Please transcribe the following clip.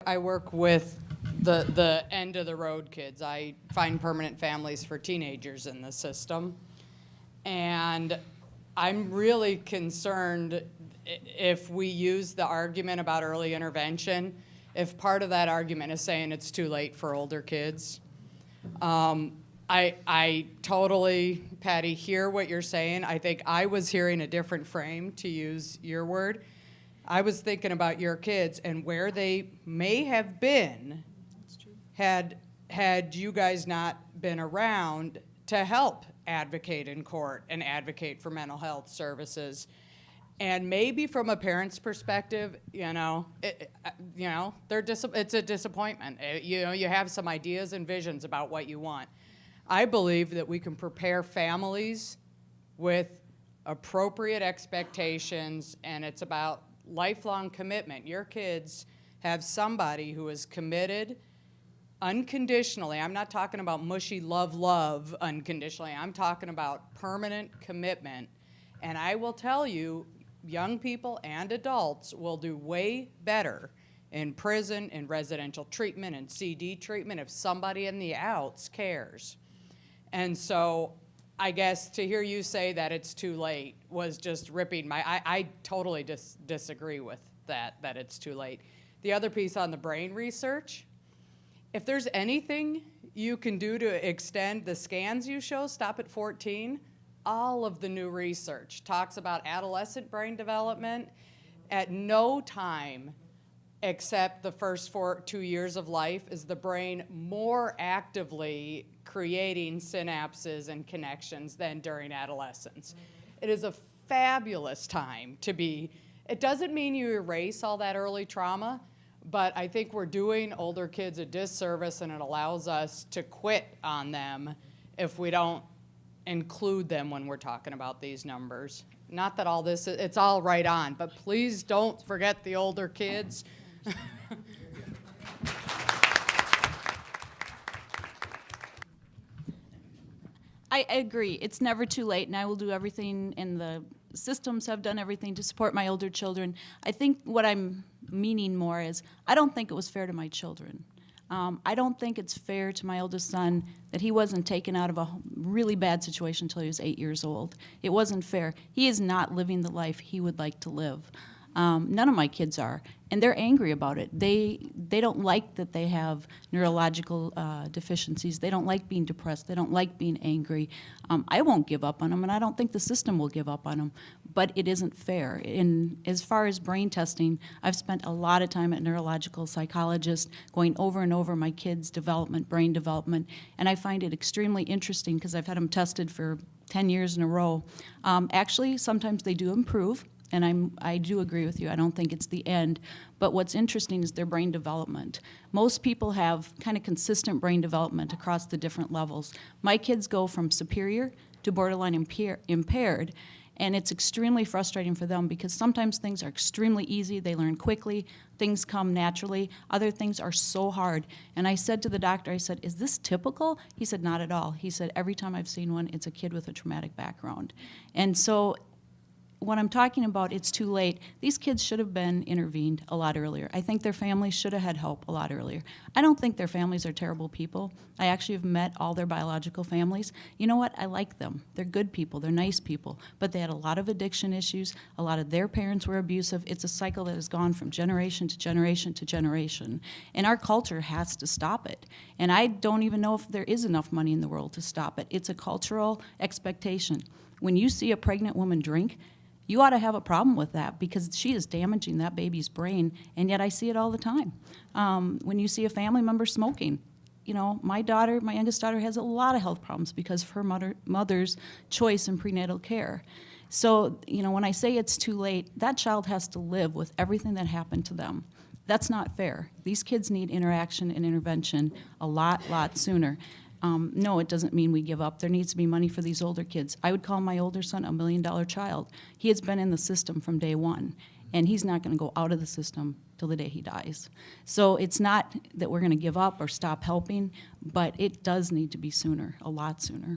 I work with the end of the road kids. I find permanent families for teenagers in the system. And I'm really concerned if we use the argument about early intervention, if part of that argument is saying it's too late for older kids. I totally, Patty, hear what you're saying. I think I was hearing a different frame, to use your word. I was thinking about your kids and where they may have been had you guys not been around to help advocate in court and advocate for mental health services. And maybe from a parent's perspective, it's a disappointment. You have some ideas and visions about what you want. I believe that we can prepare families with appropriate expectations, and it's about lifelong commitment. Your kids have somebody who is committed unconditionally. I'm not talking about mushy love unconditionally. I'm talking about permanent commitment. And I will tell you, young people and adults will do way better in prison, in residential treatment, and CD treatment if somebody in the outs cares. And so I guess to hear you say that it's too late was just ripping I totally disagree with that it's too late. The other piece on the brain research, if there's anything you can do to extend the scans you show, stop at 14, all of the new research talks about adolescent brain development. At no time except the first 2 years of life is the brain more actively creating synapses and connections than during adolescence. It is a fabulous time to be. It doesn't mean you erase all that early trauma, but I think we're doing older kids a disservice, and it allows us to quit on them if we don't include them when we're talking about these numbers. Not that all this, it's all right on, but please don't forget the older kids. I agree. It's never too late, and I will do everything, and the systems have done everything to support my older children. I think what I'm meaning more is I don't think it was fair to my children. I don't think it's fair to my oldest son that he wasn't taken out of a really bad situation until he was 8 years old. It wasn't fair. He is not living the life he would like to live. None of my kids are, and they're angry about it. They don't like that they have neurological deficiencies. They don't like being depressed. They don't like being angry. I won't give up on them, and I don't think the system will give up on them, but it isn't fair. And as far as brain testing, I've spent a lot of time at neurological psychologists going over and over my kids' development, brain development, and I find it extremely interesting because I've had them tested for 10 years in a row. Actually, sometimes they do improve. And I do agree with you. I don't think it's the end. But what's interesting is their brain development. Most people have kind of consistent brain development across the different levels. My kids go from superior to borderline impaired, and it's extremely frustrating for them because sometimes things are extremely easy. They learn quickly. Things come naturally. Other things are so hard. And I said to the doctor, I said, is this typical? He said, not at all. He said, every time I've seen one, it's a kid with a traumatic background. And so when I'm talking about it's too late, these kids should have been intervened a lot earlier. I think their families should have had help a lot earlier. I don't think their families are terrible people. I actually have met all their biological families. You know what? I like them. They're good people. They're nice people. But they had a lot of addiction issues. A lot of their parents were abusive. It's a cycle that has gone from generation to generation to generation. And our culture has to stop it. And I don't even know if there is enough money in the world to stop it. It's a cultural expectation. When you see a pregnant woman drink, you ought to have a problem with that because she is damaging that baby's brain, and yet I see it all the time. When you see a family member smoking, my youngest daughter has a lot of health problems because of her mother's choice in prenatal care. So, when I say it's too late, that child has to live with everything that happened to them. That's not fair. These kids need interaction and intervention a lot sooner. No, it doesn't mean we give up. There needs to be money for these older kids. I would call my older son a $1 million child. He has been in the system from day one, and he's not going to go out of the system till the day he dies. So it's not that we're going to give up or stop helping, but it does need to be sooner, a lot sooner.